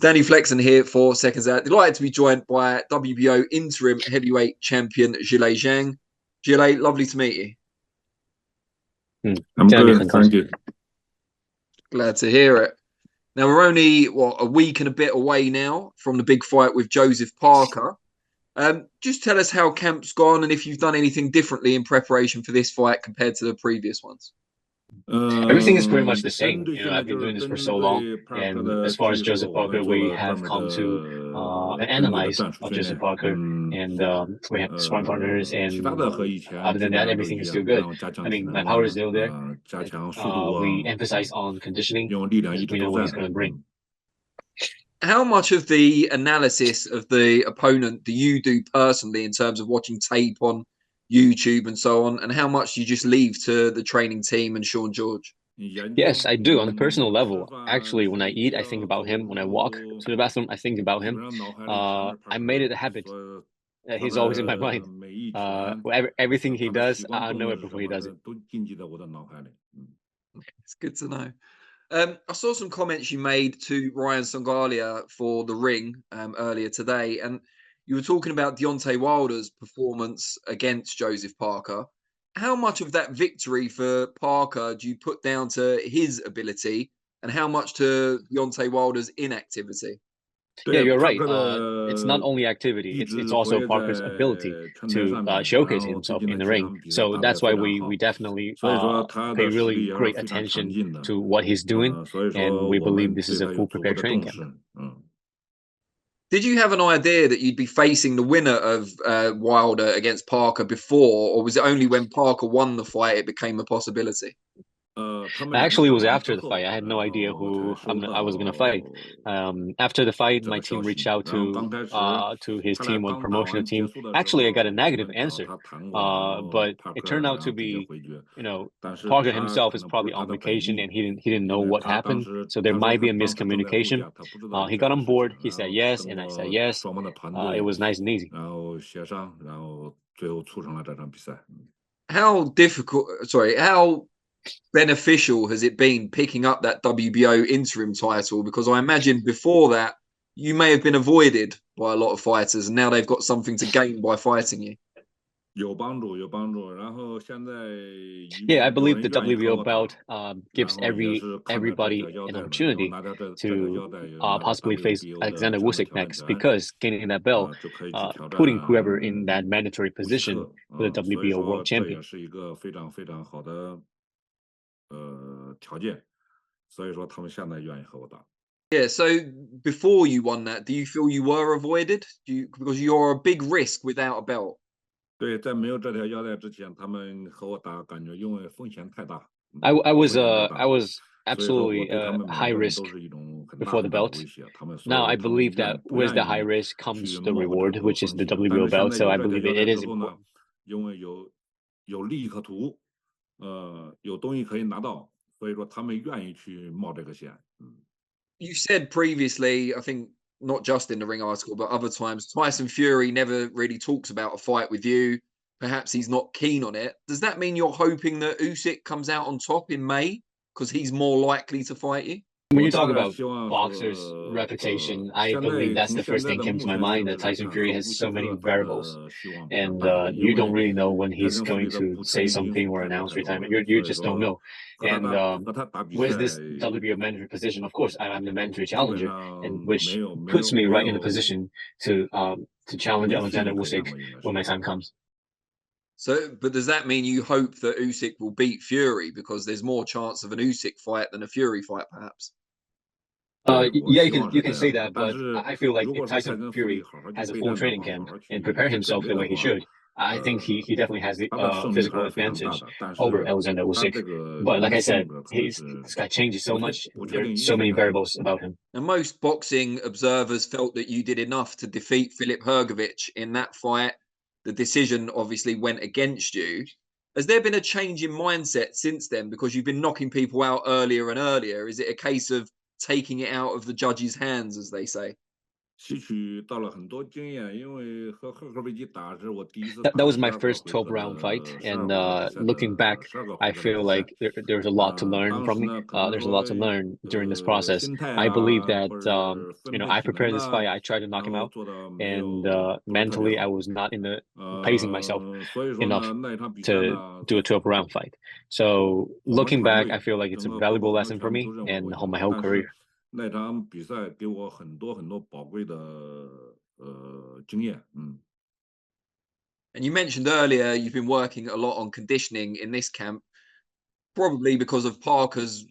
Danny Flexen here for Seconds Out. Delighted to be joined by WBO Interim Heavyweight Champion Zhilei Zhang. Zhilei, lovely to meet you. I'm good, thank you. Glad to hear it. Now, we're only, a week and a bit away now from the big fight with Joseph Parker. Just tell us how camp's gone and if you've done anything differently in preparation for this fight compared to the previous ones. Everything is pretty much the same. You know, I've been doing this for so long, and as far as Joseph Parker, we have come to analyze Joseph Parker, and we have sparring partners, and other than that, everything is still good. I mean, my power is still there. We emphasize on conditioning because we know what he's going to bring. How much of the analysis of the opponent do you do personally in terms of watching tape on YouTube and so on, and how much do you just leave to the training team and Sean George? Yes, I do on a personal level. Actually, when I eat, I think about him. When I walk to the bathroom, I think about him. I made it a habit. He's always in my mind. Everything he does, I know it before he does it. It's good to know. I saw some comments you made to Ryan Songalia for The Ring earlier today, and you were talking about Deontay Wilder's performance against Joseph Parker. How much of that victory for Parker do you put down to his ability, and how much to Deontay Wilder's inactivity? Yeah, you're right. It's not only activity; it's also Parker's ability to showcase himself in the ring. So that's why we definitely pay really great attention to what he's doing, and we believe this is a full prepared training camp. Did you have an idea that you'd be facing the winner of Wilder against Parker before, or was it only when Parker won the fight it became a possibility? Actually, it was after the fight. I had no idea who I was going to fight. After the fight, my team reached out to his team, one promotional team. Actually, I got a negative answer, but it turned out to be, Parker himself is probably on vacation and he didn't know what happened. So there might be a miscommunication. He got on board. He said yes, and I said yes. It was nice and easy. How beneficial has it been picking up that WBO interim title? Because I imagine before that you may have been avoided by a lot of fighters, and now they've got something to gain by fighting you. Yeah, I believe the WBO belt gives everybody an opportunity to possibly face Alexander Usyk next, because gaining that belt, putting whoever in that mandatory position for the WBO World Champion. Yeah, so before you won that, do you feel you were avoided? Because you're a big risk without a belt? I was absolutely high risk before the belt. Now I believe that with the high risk comes the reward, which is the WBO belt. So I believe it is important. You said previously, I think not just in the Ring article, but other times, Tyson Fury never really talks about a fight with you. Perhaps he's not keen on it. Does that mean you're hoping that Usyk comes out on top in May because he's more likely to fight you? When you talk about boxers' reputation, I believe that's the first thing that came to my mind, that Tyson Fury has so many variables. And you don't really know when he's going to say something or announce retirement. You just don't know. And with this WBO mandatory position, of course, I'm the mandatory challenger, and which puts me right in the position to challenge Alexander Usyk when my time comes. So, but does that mean you hope that Usyk will beat Fury because there's more chance of an Usyk fight than a Fury fight, perhaps? Yeah, you can say that, but I feel like if Tyson Fury has a full training camp and prepare himself the way he should, I think he definitely has the physical advantage over Alexander Usyk. But like I said, this guy changes so much. There are so many variables about him. And most boxing observers felt that you did enough to defeat Filip Hrgović in that fight. The decision obviously went against you. Has there been a change in mindset since then because you've been knocking people out earlier and earlier? Is it a case of taking it out of the judges' hands, as they say? That was my first 12-round fight, and looking back, I feel like there's a lot to learn from me. There's a lot to learn during this process. I believe that I prepared this fight. I tried to knock him out, and mentally, I was not in the pacing myself enough to do a 12-round fight. So looking back, I feel like it's a valuable lesson for me and my whole career. 那场比赛给我很多宝贵的经验。And you mentioned earlier you've been working a lot on conditioning in this camp, probably because of Parker's,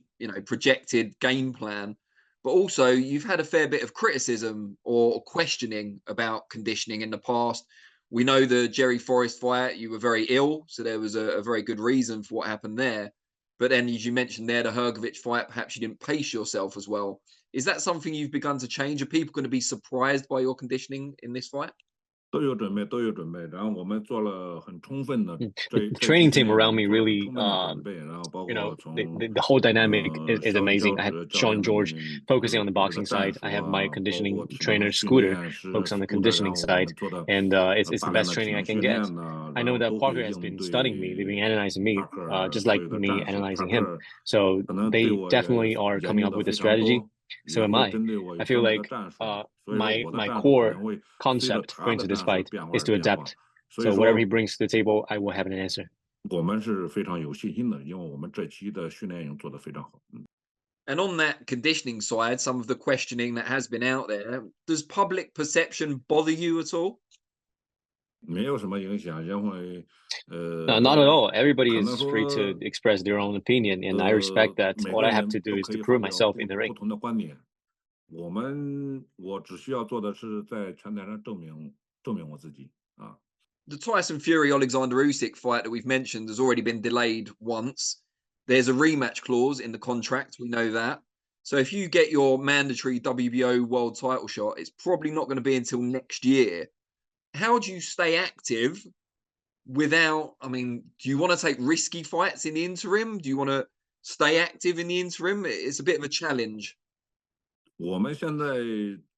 projected game plan, but also you've had a fair bit of criticism or questioning about conditioning in the past. We know the Jerry Forrest fight, you were very ill, so there was a very good reason for what happened there. But then, as you mentioned there, the Hrgovic fight, perhaps you didn't pace yourself as well. Is that something you've begun to change? Are people going to be surprised by your conditioning in this fight? 都有准备，然后我们做了很充分的 The training team around me really, the whole dynamic is amazing. I have Sean George focusing on the boxing side. I have my conditioning trainer Scooter focus on the conditioning side, and it's the best training I can get. I know that Parker has been studying me, they've been analyzing me, just like me analyzing him. So they definitely are coming up with a strategy. So am I. I feel like my core concept going to this fight is to adapt. So whatever he brings to the table, I will have an answer. 我们是非常有信心的，因为我们这期的训练营做得非常好。And on that conditioning side, some of the questioning that has been out there, does public perception bother you at all? 没有什么影响，因为not at all. Everybody is free to express their own opinion, and I respect that. All I have to do is to prove myself in the ring. 不同的观点，我只需要做的是在拳台上证明我自己啊。The Tyson Fury Alexander Usyk fight that we've mentioned has already been delayed once. There's a rematch clause in the contract. We know that. So if you get your mandatory WBO world title shot, it's probably not going to be until next year. How do you stay active without, do you want to take risky fights in the interim? Do you want to stay active in the interim? It's a bit of a challenge. 我们现在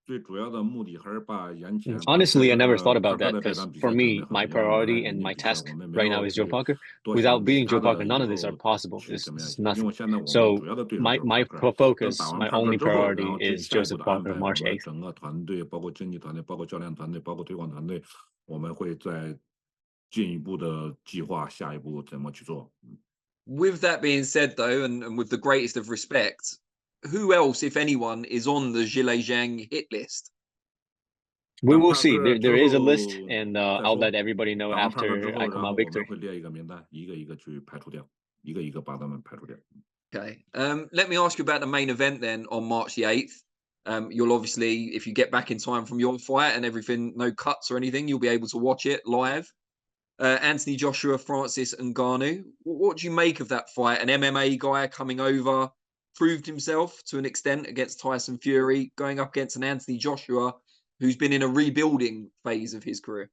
最主要的目的还是把眼前 Honestly, I never thought about that because for me, my priority and my task right now is Joe Parker. Without beating Joe Parker, none of this are possible. It's nothing. So my focus, my only priority is Joseph Parker, March 8th. 整个团队，包括经纪团队，包括教练团队，包括推广团队，我们会再进一步的计划下一步怎么去做。With that being said, though, and with the greatest of respect, who else, if anyone, is on the Zhilei Zhang hit list? We will see. There is a list, and I'll let everybody know after I come out victory. Okay. Let me ask you about the main event then on March the 8th. You'll obviously, if you get back in time from your fight and everything, no cuts or anything, you'll be able to watch it live. Anthony Joshua, Francis Ngannou. What do you make of that fight? An MMA guy coming over, proved himself to an extent against Tyson Fury, going up against an Anthony Joshua who's been in a rebuilding phase of his career.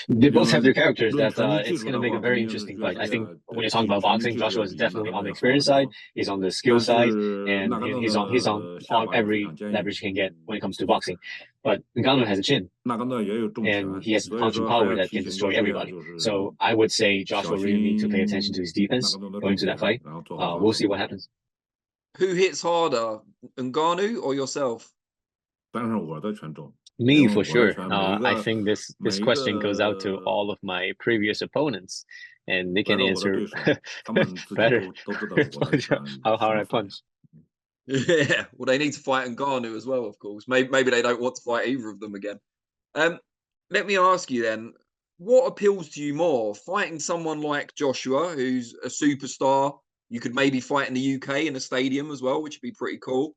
They both have their characters that it's going to make a very interesting fight. I think when you're talking about boxing, Joshua is definitely on the experience side, he's on the skill side, and he's on every leverage he can get when it comes to boxing. But Ngannou has a chin, and he has punching power that can destroy everybody. So I would say Joshua really needs to pay attention to his defense going to that fight. We'll see what happens. Who hits harder, Ngannou or yourself? Me, for sure. I think this question goes out to all of my previous opponents, and they can answer better how hard I punch. Yeah, well, they need to fight Ngannou as well, of course. Maybe they don't want to fight either of them again. Let me ask you then, what appeals to you more? Fighting someone like Joshua, who's a superstar, you could maybe fight in the UK in a stadium as well, which would be pretty cool.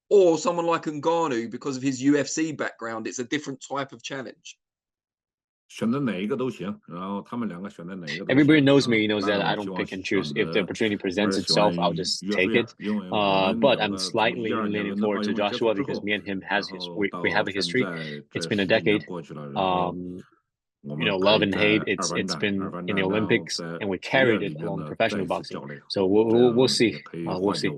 Or someone like Ngannou, because of his UFC background, it's a different type of challenge. Everybody knows me, knows that I don't pick and choose. If the opportunity presents itself, I'll just take it. But I'm slightly leaning forward to Joshua because me and him we have a history. It's been a decade. Love and hate. It's been in the Olympics, and we carried it along professional boxing. So we'll see. We'll see.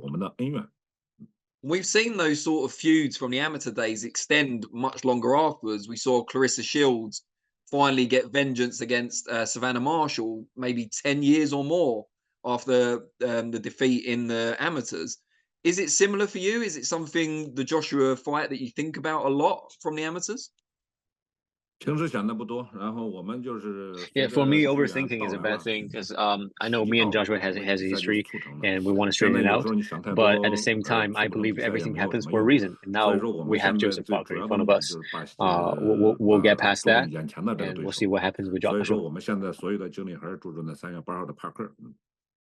We've seen those sort of feuds from the amateur days extend much longer afterwards. We saw Clarissa Shields finally get vengeance against Savannah Marshall, maybe 10 years or more after the defeat in the amateurs. Is it similar for you? Is it something, the Joshua fight, that you think about a lot from the amateurs? Yeah, for me, overthinking is a bad thing because I know me and Joshua has a history and we want to straighten it out. But at the same time, I believe everything happens for a reason. And now we have Joseph Parker in front of us. We'll get past that and we'll see what happens with Joshua.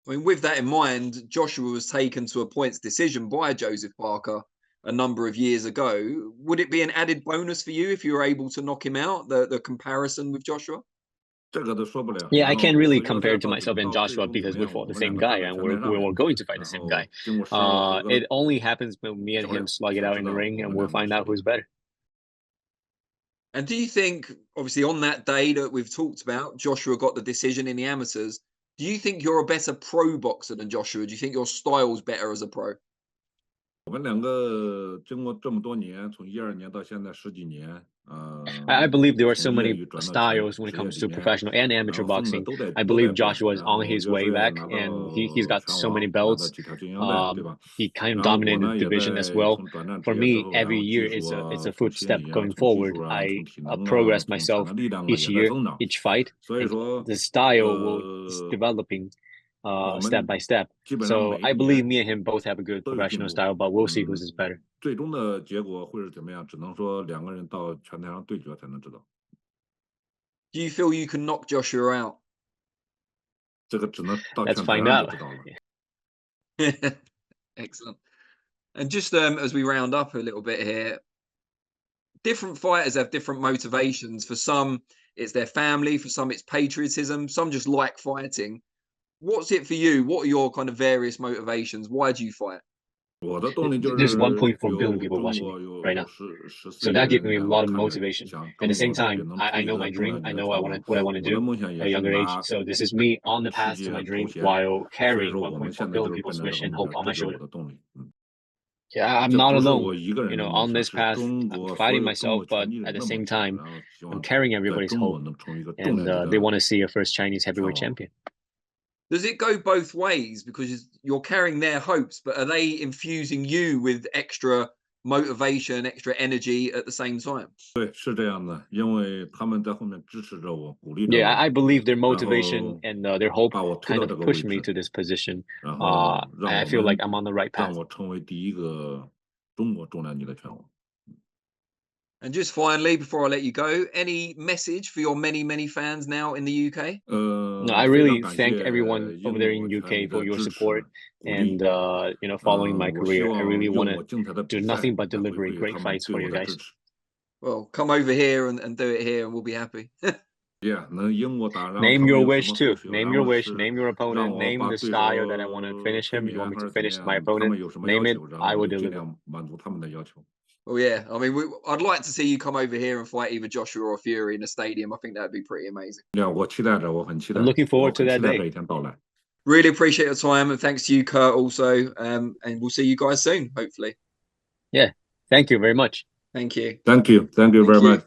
I mean, with that in mind, Joshua was taken to a points decision by Joseph Parker a number of years ago. Would it be an added bonus for you if you were able to knock him out, the comparison with Joshua? Yeah, I can't really compare to myself and Joshua because we fought the same guy and we're going to fight the same guy. It only happens when me and him slug it out in the ring and we'll find out who's better. And do you think, obviously on that day that we've talked about, Joshua got the decision in the amateurs, do you think you're a better pro boxer than Joshua? Do you think your style's better as a pro? I believe there are so many styles when it comes to professional and amateur boxing. I believe Joshua is on his way back, and he's got so many belts. He kind of dominated the division as well. For me, every year it's a footstep going forward. I progress myself each year, each fight. And the style is developing step by step. So I believe me and him both have a good professional style, but we'll see who's is better. Do you feel you can knock Joshua out? Let's find out. Excellent. And just as we round up a little bit here, different fighters have different motivations. For some, it's their family. For some, it's patriotism. Some just like fighting. What's it for you? What are your kind of various motivations? Why do you fight? There's 1.4 billion people watching me right now, so that gives me a lot of motivation. At the same time, I know my dream. I know what I want to do at a younger age. So this is me on the path to my dream while carrying 1.4 billion people's wish and hope on my shoulder. Yeah, I'm not alone. You know, on this path, I'm fighting myself, but at the same time, I'm carrying everybody's hope, and they want to see a first Chinese heavyweight champion. Does it go both ways? Because you're carrying their hopes, but are they infusing you with extra motivation, extra energy at the same time? Yeah, I believe their motivation and their hope kind of pushed me to this position. I feel like I'm on the right path. And just finally, before I let you go, any message for your many, many fans now in the UK? No, I really thank everyone over there in UK for your support and you know, following my career. I really want to do nothing but deliver great fights for you guys. Well, come over here and do it here, and we'll be happy. Name your wish too. Name your wish. Name your opponent. Name the style that I want to finish him. You want me to finish my opponent? Name it. I will deliver. Well, yeah. I mean, I'd like to see you come over here and fight either Joshua or Fury in a stadium. I think that'd be pretty amazing. I'm looking forward to that day. Really appreciate your time, and thanks to you, Kurt, also. And we'll see you guys soon, hopefully. Yeah. Thank you very much. Thank you. Thank you very much.